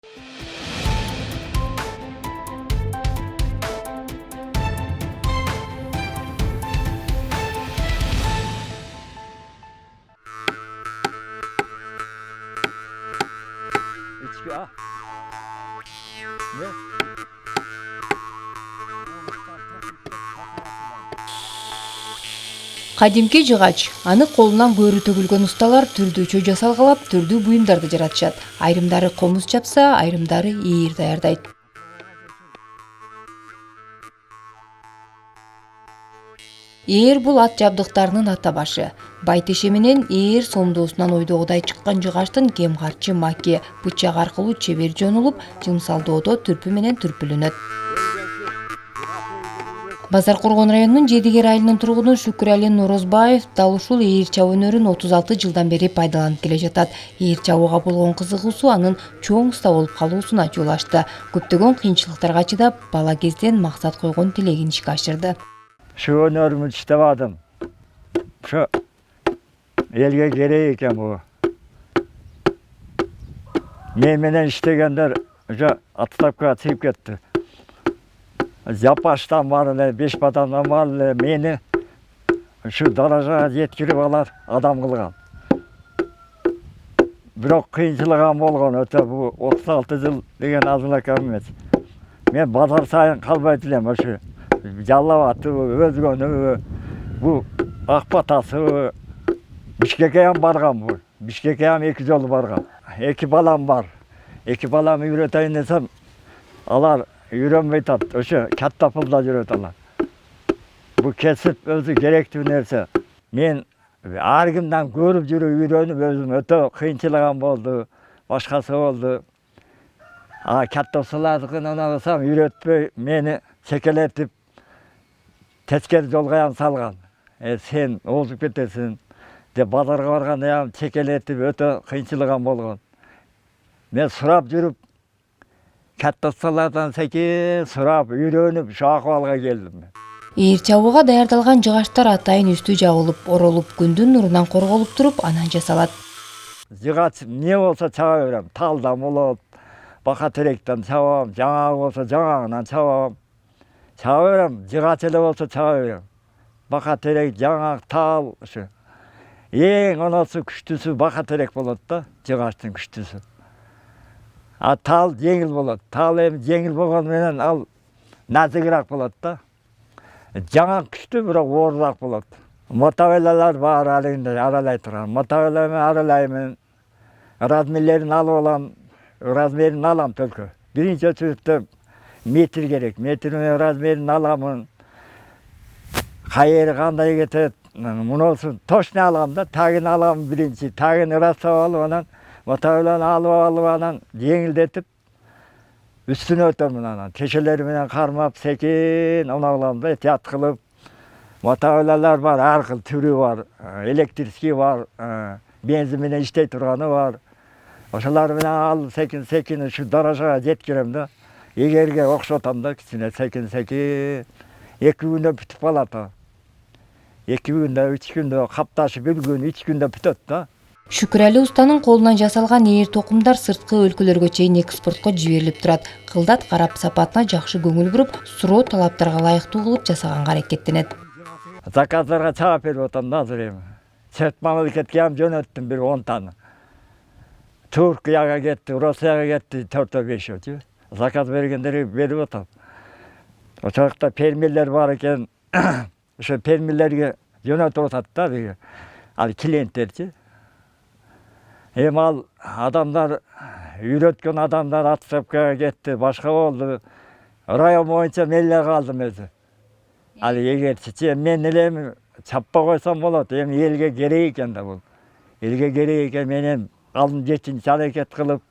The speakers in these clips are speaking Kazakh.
İçki ah. Ne? Кадимки жыгач. Аны колунан көөрү төгүлгөн усталар түрдүүчө жасалгалап, түрдүү буюмдарды жаратышат. Айрымдары комуз чапса, айрымдары ийир даярдайт. Ээр бул ат жабдыктарынын ата башы. Байтеше менен ээр сомдоосунан ойдогудай чыккан жыгачтын кем карчы маки бычак аркылуу чебер жонулуп, жымсалдоодо түрпү менен түрпүлөнөт. Базар Коргон районунун Жедигер айылынын тургуну Шүкүрали Норозбаев дал ушул ээр чабуу өнөрүн 36 жылдан бери пайдаланып келе жатат. Ээр чабууга болгон кызыгуусу анын чоң уста болуп калуусуна жол ачты. Көптөгөн кыйынчылыктарга чыдап, бала кезден максат койгон тилегин ишке ашырды. Şu önörümü işlemedim. Şu elge gereği eкен bu. Menen iştegenler atılapka çıkıp gitti. Yapaştan var, beş badamdan var, meni şu daraja yetkirip alar adam kılgan. Biroq kıyınçılığım bolğon öte bu 36 yıl degen azına kalmaz. Men bazar sayın kalbay dilem şu. Yalavattı, özgönü, bu Akbatası, Bişkek'e hem bargam bu. Bişkek'e hem 2 yolu bargam. 2 balam var. 2 balamı üreteyin desem, alar yürümeyi tat. Öşü katta pulda yürüteler. Bu kesip özü gerektiği nerse. Men argımdan görüp yürüyünüp özüm öte kıyınçılığım oldu. Başkası oldu. Katta suladığın ona olsam yürütpey meni çekeletip Tesker jolga salgan. Sen ozуп кетесиң деп базарга барганда чекелетип өтө кыйынчылыгым болгон. Мен сурап жүрүп катта салардан секен сурап үйрөнүп ушул акыбалга келдим. Ээр чабууга даярдалган жыгачтар атайын үстү жабылып, оролуп, күндүн нурунан корголуп туруп, анан жасалат. Жыгач эмне болсо чаба берем. Талдан болот, бака теректен чабам, жаңа болсо жаңагынан чабам. Çaba verem, jıgaç ele olsa çaba verem. Baka terek, жаңак, tal, şu. Onası күчтүүсү baka terek bolot da, jıgaçtın күчтүүsü. Tal жеңил bolot. Tal hem жеңил болгону менен al nazigiraак bolot da. Жаңак күчтүү, бирок оорураак bolot. Мотовелалар бар алында аралай турган. Мотовелами аралаймын. Размерлерин алып алам. Размерин алам только. Биринчи ölçüde metr gerek. Metrin razmerini alamın. Hayır kanday getir. Bunu olsun. Toşne alam da. Tagini alam birinci. Tagini rasta alıp motovelan alıp yengildetip üstüne ötürmün anan. Teşelerimi karmap sekin onu alam da ehtiyat kılıp. Motovelanlar var. Her kıl türü var. Elektriski var. Benzimine iştey turganı var. Oşalar al sekin şu darajaga jetkirem de. Egerge okşotam da kичине sekin 2 күндө бүтүп калат. 2 күндө, 3 күндө капташып 1 күн, 3 күндө бүтөт да. Шүкүрали устанын колунан жасалган ээр токумдар сырткы өлкөлөргө чейин экспортко жиберилип турат. Кылдат карап сапатына жакшы көңүл буруп, суроо талаптарга ылайыктуу кылып жасаганга аракеттенет. Заказдарга чаап берип атам да азыр эми. Чет мамлекетке ham жөнөттүм бир 10 таны. Туркияга кетти, Россияга кетти 4-5. Zakaz vergenleri verip atam. O çocukta permiller var iken, şu permillerge yönetip atat da bir, al klientlerci. Hem al adamlar, üretken adamlar WhatsApp'a gitti, başka oldu. Rayon boyunca melle kaldım özü. Al eğer çiçeğe men nelemi çappa koysam болады, hem elge gereğiken de bu. Elge gereğiken menem alın geçin hareket kılıp,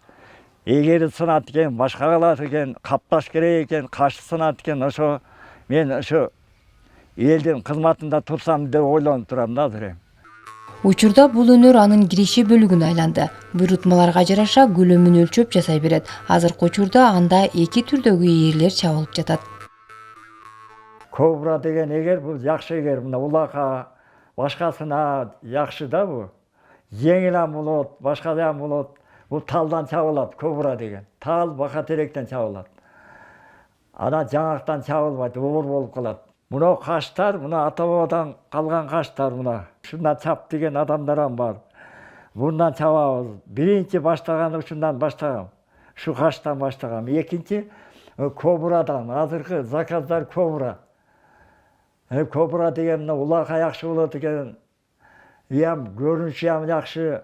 Эгер сынат экен, башка калат экен, капташ керек экен, кашты сынат экен, ошо мен ошо элдин кызматында турсам деп ойлонуп турам да азыр. Учурда бул өнөр анын киреше бөлүгүнө айланды. Буйрутмаларга жараша көлөмүн өлчөп жасай берет. Азыркы учурда анда 2 түрдөгү ээрлер чабылып жатат. Кобра деген эгер бул жакшы эгер мына улака башкасына жакшы да бу. Жеңил болот, башка да болот. Бұл талдан чабылады, кобра деген. Тал бақа теректен чабылады. Ана жаңақтан чабылмайды, оор болып қалады. Мынау қаштар, мына ата-бабадан қалған қаштар мына. Шундан чап деген адамдарам бар. Bundan çabamız. Birinci başlagan şundan başlagam. Şu kaçtan başlagam. Ekinci kobradan. Hazırkı zakazlar kobra. Kobra degen ulak ayakşı olur degen. Yem görünüşü yem yakşı.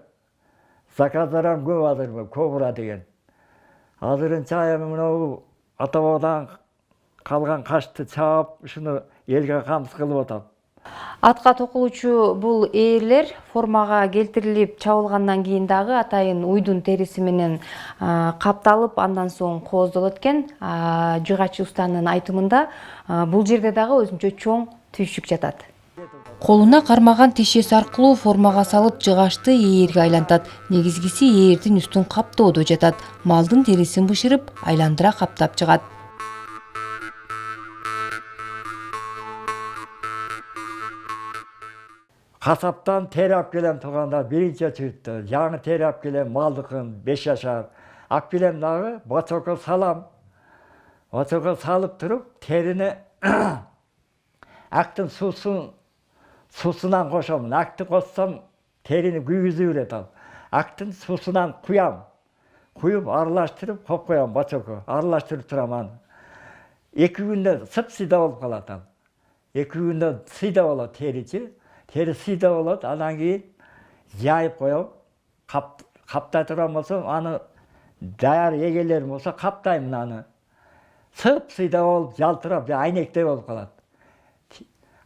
Zakazlar hem köp hazır bu kobra degen. Hazırın çayım bunu ata-babadan kalgan kaçtı çap şunu elge kamsız kılıp otam. Атка токулуучу бул ээрлер формага келтирилип чабылгандан кийин дагы атайын уйдун териси менен капталып андан соң кооздолот экен. Жыгачы устанын айтымында бул жерде дагы өзүнчө чоң түйшүк жатат. Колуна кармаган тишеси аркылуу формага салып жыгачты ээрге айлантат. Негизгиси ээрдин үстүн каптоодо жатат. Малдын терисин бышырып айландыра каптап чыгат. Kasaptan teri ap gelen tuganda birinci çıktı. Yanı teri ap gelen maldıkın 5 yaşar. Ak bilen dağı baçoka salam. Baçoka salıp durup terini aktın susundan koşamın. Aktı koşsam terini güyüzü üretem. Aktın susundan kuyam. Kuyup arılaştırıp kop koyam baçoka. Arılaştırıp duramam. 2 günde sıp sida olup kalatam. 2 günde sida olur terici. Teri sida болады, анан кейін жайып қоям, қаптай тұрған болсам, аны даяр егелерім болса қаптаймын аны. Сып сида болып, жалтырап, айнектей болып қалады.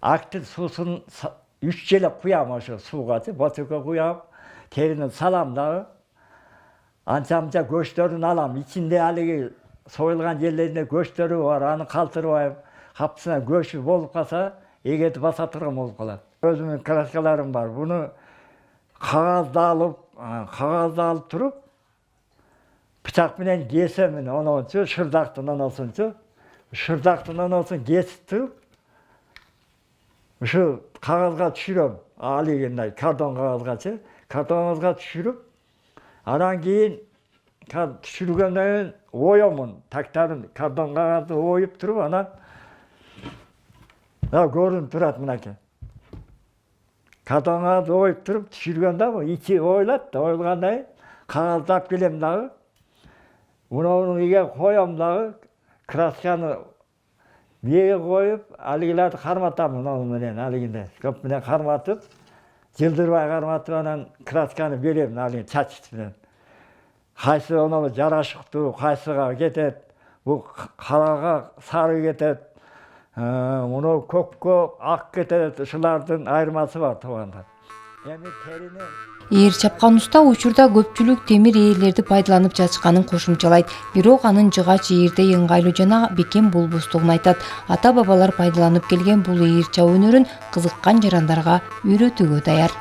Актың сусын 3 желе құям ошы суға, босыға құям, терінің салам дағы. Анша-мұнша көштерін алам, içinde әлігі сойылған жерлерінде көштері бар, аны қалтырып, қапсына көші болып қалса, егеті баса тұрған болып қалады. Özümün kraskalarım var. Bunu kağızda alıp durup bıçak bilen kesem onu için şırdaktından olsun kesip durup şu kağızga düşürüyorum. Aligenday karton kağızga düşürüp anan keyin düşürgenden oyamın taktarın karton kağızda oyup durup anan görünüp durat mınaki. Kartonga oyup durup düşürgende bu içi oylat da oyulganda kağızda ap gelem dağı. Bunu ege koyam dağı. Kraskаны biye koyup aligilerdi karmatamın onu menen aliginde. Köp menen karmatıp жылдырбай карматып анан красканы берем алин чачыт менен. Кайсы onu жарашыктуу, кайсыга кетет. Бул карага сары кетет. Муну көккө ак кетет. Ушулардын айырмасы бар тууганда. Эми терини Ээр чапкан уста учурда көпчүлүк темир ээрлерди пайдаланып жатышканын кошумчалайт. Бирок анын жыгач ээрде ыңгайлуу жана бекем болбостугун айтат. Ата-бабалар пайдаланып келген бул ээр чабуу өнөрүн кызыккан жарандарга үйрөтүүгө даяр.